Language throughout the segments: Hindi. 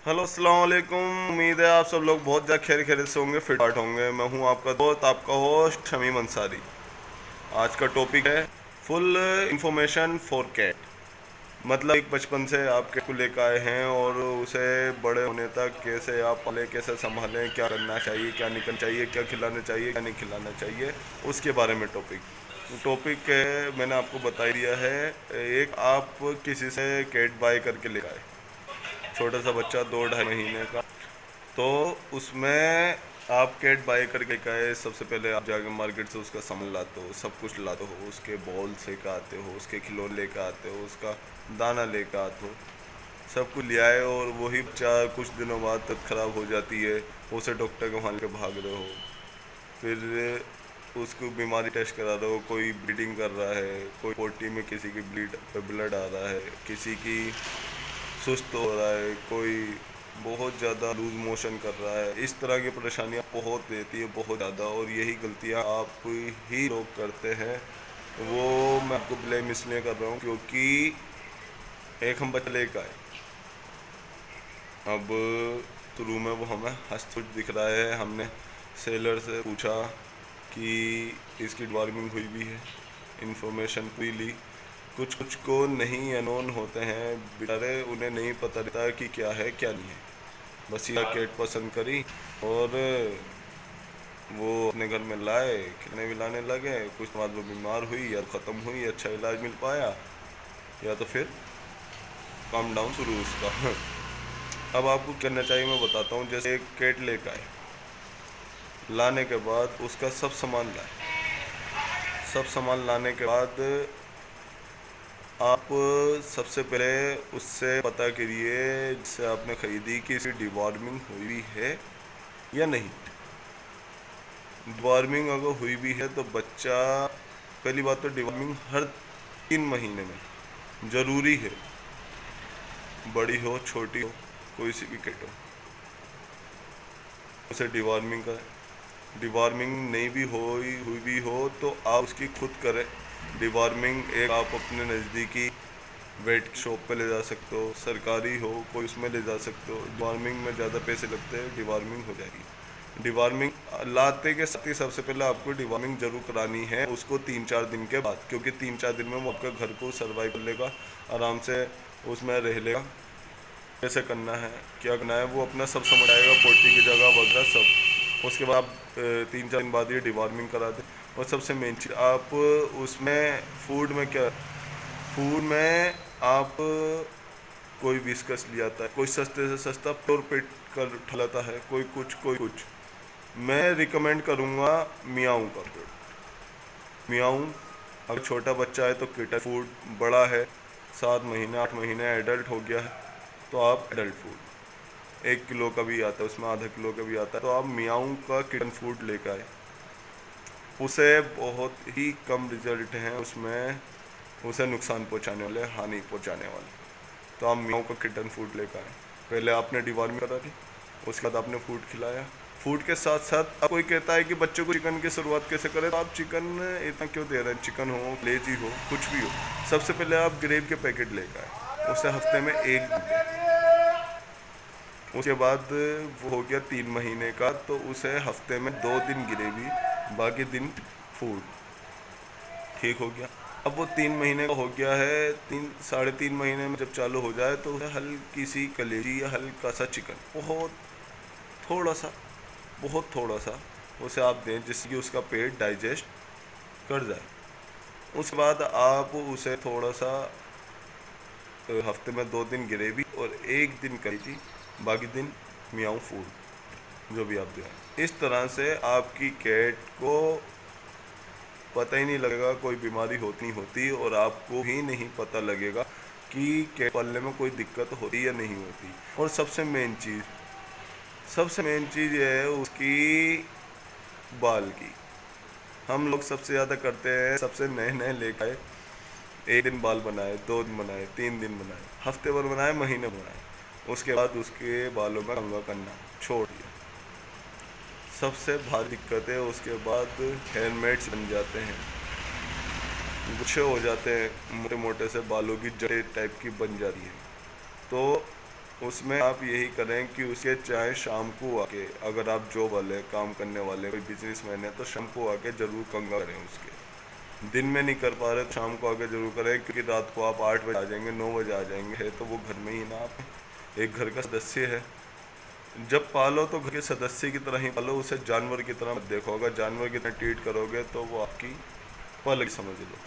हेलो अस्सलाम वालेकुम। उम्मीद है आप सब लोग बहुत ज़्यादा खैर से होंगे, फिट फाट होंगे। मैं हूं आपका दोस्त, आपका होस्ट शमीम अंसारी। आज का टॉपिक है फुल इंफॉर्मेशन फॉर कैट। मतलब एक बचपन से आप कैट को लेकर आए हैं और उसे बड़े होने तक कैसे आप पालें, कैसे संभालें, क्या करना चाहिए, क्या नहीं करना चाहिए, क्या खिलाना चाहिए, क्या नहीं खिलाना चाहिए, उसके बारे में टॉपिक मैंने आपको बता दिया है। एक आप किसी से कैट बाय करके ले आए, छोटा सा बच्चा 2 ढाई महीने का, तो उसमें आप कैट बाय करके गए। सबसे पहले आप जाके मार्केट से उसका सामान लाते हो, सब कुछ लाते हो, उसके बॉल लेकर आते हो, उसके खिलौने लेकर आते हो, उसका दाना लेकर आते हो, सब कुछ ले आए। और वही बच्चा कुछ दिनों बाद तबीयत खराब हो जाती है, उसे डॉक्टर के वहाँ लेके भाग रहे हो, फिर उसको बीमारी टेस्ट करा रहे हो, कोई ब्लीडिंग कर रहा है, कोई पोटी में किसी की ब्लड आ रहा है, किसी की सुस्त हो रहा है, कोई बहुत ज़्यादा लूज मोशन कर रहा है। इस तरह की परेशानियाँ बहुत देती है, बहुत ज़्यादा। और यही गलतियाँ आप ही लोग करते हैं। वो मैं आपको ब्लेम इसलिए कर रहा हूँ क्योंकि एक हम बच्चा लेकर आए, अब शुरू में वो हमें हंसते दिख रहा है। हमने सेलर से पूछा कि इसकी डिवॉर्मिंग हुई भी है, इंफॉर्मेशन पूरी ली। कुछ कुछ को नहीं अनोन होते हैं बेचारे, उन्हें नहीं पता रहता कि क्या है क्या नहीं है। बस ये कैट पसंद करी और वो अपने घर में लाए, खिलने मिलाने लगे। कुछ बाद वो बीमार हुई या ख़त्म हुई, अच्छा इलाज मिल पाया, या तो फिर काम डाउन शुरू उसका। अब आपको करना चाहिए मैं बताता हूँ। जैसे एक कैट लेकर आए, लाने के बाद उसका सब सामान लाए। सब सामान लाने के बाद आप सबसे पहले उससे पता करिए जिससे आपने ख़रीदी कि इसकी डिवॉर्मिंग हुई है या नहीं। डिवॉर्मिंग अगर हुई भी है तो बच्चा, पहली बात तो डिवॉर्मिंग हर 3 महीने में ज़रूरी है, बड़ी हो छोटी हो कोई सी भी कैट हो, उसे डिवॉर्मिंग करें। डिवॉर्मिंग नहीं भी हुई भी हो तो आप उसकी खुद करें डिवॉर्मिंग। एक आप अपने नज़दीकी वेट शॉप पे ले जा सकते हो, सरकारी हो कोई, उसमें ले जा सकते हो। डिवॉर्मिंग में ज़्यादा पैसे लगते हैं, डिवॉर्मिंग हो जाएगी। डिवॉर्मिंग लाते के साथ ही सबसे पहले आपको डिवॉर्मिंग जरूर करानी है उसको 3-4 दिन के बाद, क्योंकि 3-4 दिन में वो आपके घर को सर्वाइव कर लेगा, आराम से उसमें रह लेगा। कैसे करना है, क्या करना है, वो अपना सब समझ आएगा, पोटी की जगह वगैरह सब। उसके बाद आप 3-4 दिन बाद ये डिवॉर्मिंग करा दें। और सबसे मेन चीज़, आप उसमें फूड में क्या, फूड में आप कोई विस्कस ले आता है, कोई सस्ते से सस्ता प्योर पेट कर ठलाता है, कोई कुछ कोई कुछ। मैं रिकमेंड करूँगा मियाऊ का प्रोडक्ट। मियाऊ, अगर छोटा बच्चा है तो किटन फूड, बड़ा है 7 महीने 8 महीने एडल्ट हो गया है तो आप एडल्ट फूड 1 किलो का भी आता है, उसमें आधा किलो का भी आता है, तो आप मियाऊ का किटन फूड लेकर आए। उसे बहुत ही कम रिजल्ट हैं उसमें, उसे नुकसान पहुंचाने वाले, हानि पहुंचाने वाले। तो आप मियाऊ का किटन फूड लेकर आए। पहले आपने डिवॉर्मिंग करा दी, उसके बाद आपने फूड खिलाया। फूड के साथ साथ अब कोई कहता है कि बच्चों को चिकन की शुरुआत कैसे करें, तो आप चिकन इतना क्यों दे रहे हैं, चिकन हो, लेजी हो, कुछ भी हो, सबसे पहले आप ग्रेव के पैकेट लेकर आए, उसे हफ्ते में 1 दिन दें। उसके बाद वो हो गया 3 महीने का, तो उसे हफ्ते में 2 दिन ग्रेवी, बाकी दिन फूड। ठीक हो गया। अब वो 3 महीने का हो गया है, 3 साढ़े 3 महीने में जब चालू हो जाए तो उसे हल्की सी कलेजी या हल्का सा चिकन, बहुत थोड़ा सा, बहुत थोड़ा सा उसे आप दें, जिससे कि उसका पेट डाइजेस्ट कर जाए। उसके बाद आप उसे थोड़ा सा हफ्ते में 2 दिन ग्रेवी और 1 दिन कलेजी, बाकी दिन मियाऊ फूड जो भी आप दें। इस तरह से आपकी कैट को पता ही नहीं लगेगा कोई बीमारी होती नहीं होती, और आपको ही नहीं पता लगेगा कि कैट पालने में कोई दिक्कत होती या नहीं होती। और सबसे मेन चीज़ ये है उसकी बाल की। हम लोग सबसे ज़्यादा करते हैं, सबसे नए नए लेकर आए, 1 दिन बाल बनाए, 2 दिन बनाए, 3 दिन बनाए, हफ्ते भर बनाए, महीने बनाए, उसके बाद उसके बालों में कंघा करना छोड़ दिया। सबसे भारी दिक्कत है उसके बाद हेयरमेट्स बन जाते हैं, गुच्छे हो जाते हैं, मोटे मोटे से बालों की जड़ें टाइप की बन जाती है। तो उसमें आप यही करें कि उसके चाहे शाम को आके, अगर आप जॉब वाले काम करने वाले कोई बिजनेसमैन है तो शाम को आके ज़रूर कंघा करें उसके। दिन में नहीं कर पा रहे तो शाम को आके ज़रूर करें, क्योंकि रात को आप 8 बजे आ जाएंगे, 9 बजे आ जाएंगे, है तो वो घर में ही ना, आप एक घर का सदस्य है। जब पालो तो घर के सदस्य की तरह ही पालो, उसे जानवर की तरह मत देखो। अगर जानवर की तरह ट्रीट करोगे तो वो आपकी पलक समझ लो,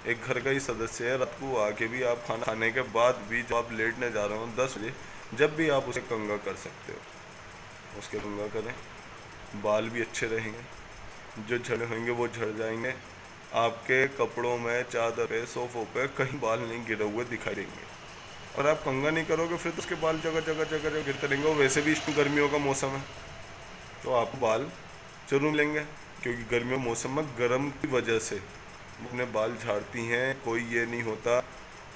एक घर का ही सदस्य है। रात को आके भी आप खाना खाने के बाद भी जब आप लेटने जा रहे हो 10 बजे, जब भी आप उसे कंघा कर सकते हो उसके कंघा करें। बाल भी अच्छे रहेंगे, जो झड़े होंगे वो झड़ जाएंगे। आपके कपड़ों में, चादर पे, सोफों पे कहीं बाल नहीं गिरे हुए दिखाई देंगे। और आप कंघा नहीं करोगे फिर तो उसके बाल जगह जगह जगह जगह गिरते रहेंगे। और वैसे भी इस गर्मियों का मौसम है तो आप बाल जरूर लेंगे, क्योंकि गर्मियों के मौसम में गर्म की वजह से अपने बाल झाड़ती हैं। कोई ये नहीं होता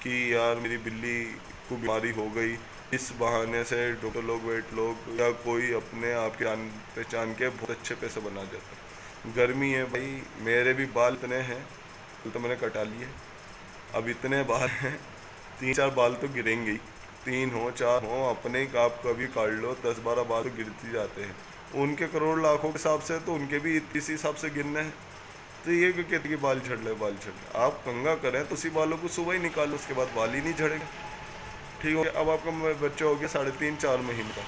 कि यार मेरी बिल्ली को बीमारी हो गई, इस बहाने से डॉक्टर लोग, वेट लोग या कोई अपने आप के जान पहचान के बहुत अच्छे पैसे बना जाता है। गर्मी है भाई, मेरे भी बाल इतने हैं, तो मैंने कटा लिए, अब इतने बाल हैं, 3-4 बाल तो गिरेंगे ही, 3 हो 4 हो, अपने आप कभी काट लो 10-12 बाल तो गिरते जाते हैं। उनके करोड़ लाखों के हिसाब से तो उनके भी इसी हिसाब से गिरने हैं। तो ये क्यों कहते कि बाल झड़ ले, बाल झड़ ले, आप कंघा करें तो उसी बालों को सुबह ही निकालो, उसके बाद बाल ही नहीं झड़ेगा। ठीक हो गया। अब आपका बच्चा हो गया 3.5-4 महीने का,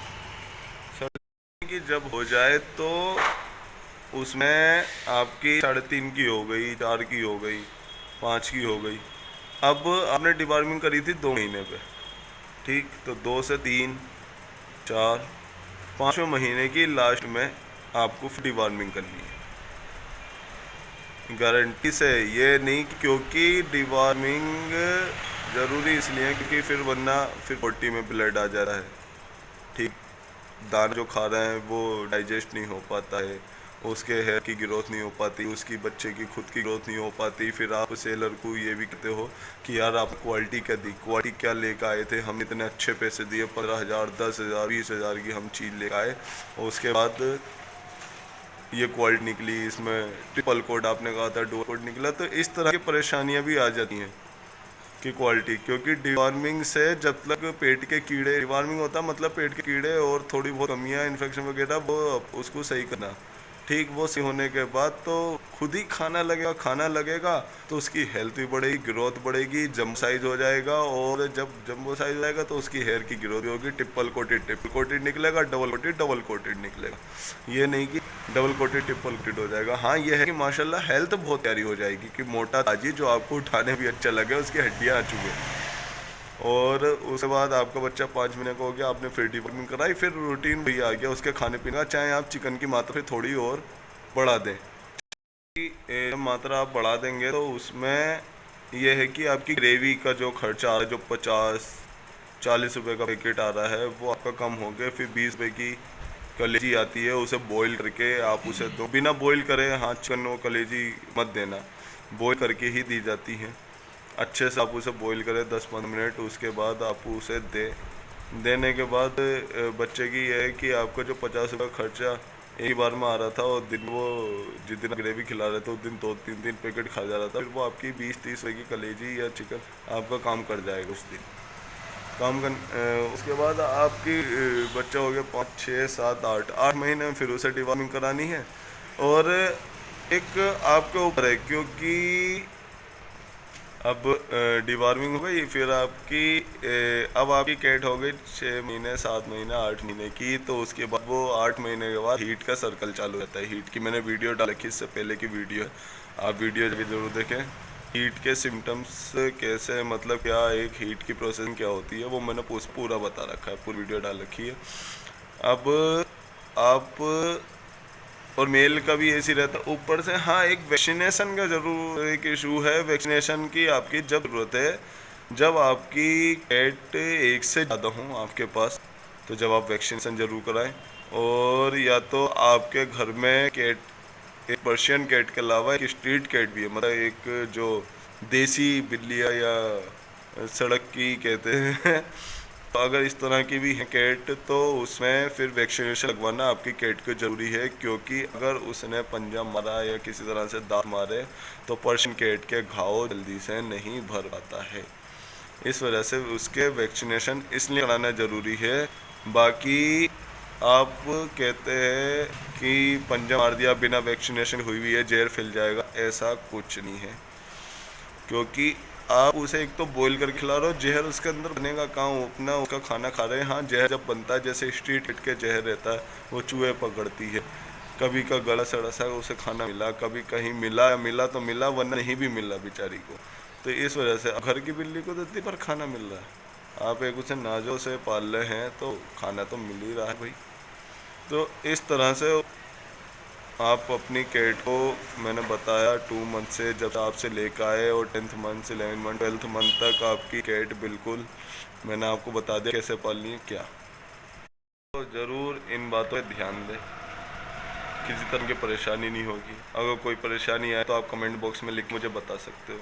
की जब हो जाए तो उसमें आपकी 3.5 की हो गई, 4 की हो गई, 5 की हो गई। अब आपने डिवॉर्मिंग करी थी 2 महीने पे, ठीक, तो 2 से 3, 4, 5वें महीने की लास्ट में आपको फिर डिवॉर्मिंग करनी है, गारंटी से। ये नहीं क्योंकि डिवॉर्मिंग ज़रूरी इसलिए है क्योंकि फिर वरना फिर बॉडी में ब्लड आ जा रहा है, ठीक, दाना जो खा रहे हैं वो डाइजेस्ट नहीं हो पाता है, उसके हेयर की ग्रोथ नहीं हो पाती, उसकी बच्चे की खुद की ग्रोथ नहीं हो पाती। फिर आप सेलर को ये भी कहते हो कि यार आप क्वालिटी क्या दी, क्वालिटी क्या लेकर आए थे, हम इतने अच्छे पैसे दिए, 15,000, 10,000, 20,000 की हम चीज़ लेकर आए, और उसके बाद ये क्वालिटी निकली, इसमें ट्रिपल कोड आपने कहा था, डबल कोड निकला। तो इस तरह की परेशानियाँ भी आ जाती हैं कि क्वालिटी, क्योंकि डिवॉर्मिंग से जब तक पेट के कीड़े, डिवॉर्मिंग होता मतलब पेट के कीड़े और थोड़ी बहुत कमियाँ, इन्फेक्शन वगैरह, वो उसको सही करना, ठीक, वो सही होने के बाद तो खुद ही खाना लगेगा, खाना लगेगा तो उसकी हेल्थ भी बढ़ेगी, ग्रोथ बढ़ेगी, जंप साइज हो जाएगा, और जब जंबो साइज हो जाएगा तो उसकी हेयर की ग्रोथ भी होगी। ट्रिपल कोटेड निकलेगा, डबल कोटेड निकलेगा। ये नहीं कि डबल कोटेड ट्रिपल कोटेड हो जाएगा। हाँ, ये है कि माशाल्लाह हेल्थ बहुत प्यारी हो जाएगी कि मोटा ताजी जो आपको उठाने भी अच्छा लगे, उसकी हड्डियाँ आ चुके। और उसके बाद आपका बच्चा 5 महीने का हो गया, आपने फिर डिवॉर्मिंग कराई, फिर रूटीन भी आ गया उसके खाने पीने का। चाहे आप चिकन की मात्रा फिर थोड़ी और बढ़ा दें, मात्रा आप बढ़ा देंगे तो उसमें यह है कि आपकी ग्रेवी का जो खर्चा आ रहा है, जो 50-40 रुपये का पैकेट आ रहा है, वो आपका कम हो गया। फिर 20 रुपये की कलेजी आती है, उसे बॉईल करके आप उसे दो, बिना बॉईल करे। हाँ, चिकन और कलेजी मत देना, बॉईल करके ही दी जाती है। अच्छे से आप उसे बॉईल करें 10-15 मिनट, उसके बाद आप उसे देने के बाद बच्चे की यह है कि आपका जो 50 रुपये खर्चा एक बार में आ रहा था, और दिन वो जिस दिन ग्रेवी खिला रहे थे उस दिन 2-3 पैकेट खा जा रहा था, फिर वो आपकी 20-30 रुपये की कलेजी या चिकन आपका काम कर जाएगा उस दिन काम कर। उसके बाद आपकी बच्चा हो गया 5, 6, 7, 8 महीने में, फिर उसे डिवॉर्मिंग करानी है। और एक आपके ऊपर है, क्योंकि अब डिवॉर्मिंग हो गई, फिर अब आपकी कैट हो गई 6 महीने, 7 महीने, 8 महीने की, तो उसके बाद वो 8 महीने के बाद हीट का सर्कल चालू रहता है। हीट की मैंने वीडियो डाल रखी, इससे पहले की वीडियो है, आप वीडियो भी ज़रूर देखें। हीट के सिम्टम्स कैसे, मतलब क्या एक हीट की प्रोसेसिंग क्या होती है, वो मैंने पूरा बता रखा है, पूरी वीडियो डाल रखी है। अब आप और मेल का भी ऐसी रहता है ऊपर से। हाँ, एक वैक्सीनेशन का ज़रूर एक इशू है, वैक्सीनेशन की आपकी जब ज़रूरत है, जब आपकी कैट एक से ज़्यादा हों आपके पास, तो जब आप वैक्सीनेशन ज़रूर कराएं। और या तो आपके घर में कैट, एक पर्शियन कैट के अलावा एक स्ट्रीट कैट भी है, मतलब एक जो देसी बिल्लियाँ या सड़क की कहते हैं तो अगर इस तरह की भी है कैट, तो उसमें फिर वैक्सीनेशन लगवाना आपकी कैट को ज़रूरी है, क्योंकि अगर उसने पंजा मारा या किसी तरह से दांत मारे तो पर्शियन कैट के घाव जल्दी से नहीं भर पाता है। इस वजह से उसके वैक्सीनेशन इसलिए कराना ज़रूरी है। बाकी आप कहते हैं कि पंजा मार दिया बिना वैक्सीनेशन हुई हुई है जहर फैल जाएगा, ऐसा कुछ नहीं है। क्योंकि आप उसे एक तो बॉईल करके खिला रहे हो, जहर उसके अंदर बनेगा कहाँ, वो अपना उसका खाना खा रहे हैं। हाँ, जहर जब बनता है जैसे स्ट्रीट हिट के जहर रहता है, वो चूहे पकड़ती है। कभी का गला सड़ा सा उसे खाना मिला, कभी कहीं मिला तो मिला, वरना नहीं भी मिला बेचारी को। तो इस वजह से घर की बिल्ली को तो दिन भर खाना मिल रहा है, आप एक उसे नाजों से पाल रहे हैं तो खाना तो मिल ही रहा है भाई। तो इस तरह से आप अपनी कैट को, मैंने बताया 2 मंथ से जब आपसे लेकर आए और 10th मंथ से 11th मंथ 12th मंथ तक आपकी कैट बिल्कुल मैंने आपको बता दिया कैसे पालनी है क्या। तो ज़रूर इन बातों पर ध्यान दें, किसी तरह की परेशानी नहीं होगी। अगर कोई परेशानी आए तो आप कमेंट बॉक्स में लिख मुझे बता सकते हो,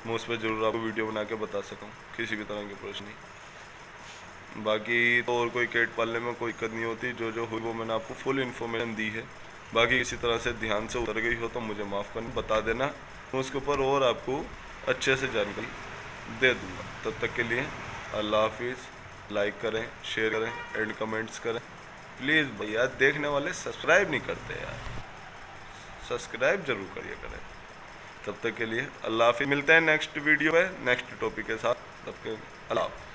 मैं उस पर ज़रूर आपको वीडियो बना के बता सकूँ किसी भी तरह की परेशानी। बाकी तो और कोई कैट पालने में कोई दिक्कत नहीं होती, जो जो हुई वो मैंने आपको फुल इन्फॉर्मेशन दी है। बाकी किसी तरह से ध्यान से उतर गई हो तो मुझे माफ़ करना, बता देना, मैं उसके ऊपर और आपको अच्छे से जानकारी दे दूँगा। तब तक के लिए अल्लाह हाफिज़। लाइक करें, शेयर करें एंड कमेंट्स करें प्लीज़ भैया। देखने वाले सब्सक्राइब नहीं करते यार, सब्सक्राइब जरूर करिए करें। तब तक के लिए अल्लाह हाफिज़, मिलते हैं नेक्स्ट वीडियो में नेक्स्ट टॉपिक के साथ। तब के अल्लाह हाफिज़।